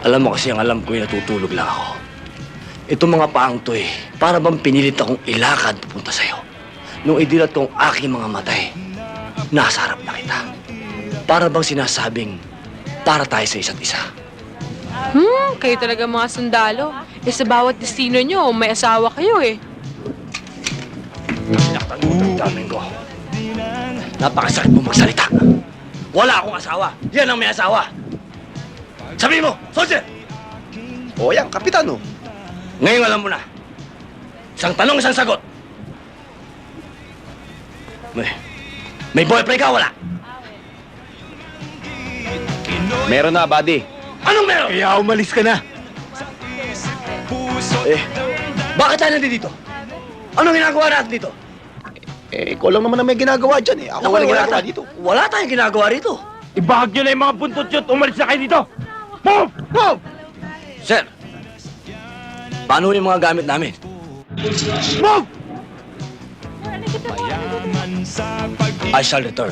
Alam mo kasi ang alam ko natutulog lang ako. Itong mga paang to para bang pinilit akong ilakad papunta sa'yo. Nung idilat kong aking mga matay, nasa harap na kita. Para bang sinasabing, para tayo sa isa't isa. Kayo talaga mga sundalo. Sa bawat destino nyo, may asawa kayo eh. Sinaktan mo ang daming ko. Napakasakit mo magsalita. Wala akong asawa. Yan ang may asawa. Sabi mo, soldier! O yan, kapitano. Ngayon alam mo na. Isang tanong, isang sagot. May boyfriend ka, wala? Meron na, buddy. Anong meron? Kaya umalis ka na. Bakit tayo nandito? Anong ginagawa natin dito? Ikaw lang naman na may ginagawa dyan eh. Ako walang ginagawa dito. Wala tayong ginagawa rito. Ibahag nyo na yung mga buntot nyo at umalis na kayo dito! Move! Move! Sir, paano yung mga gamit namin? Move! I shall return.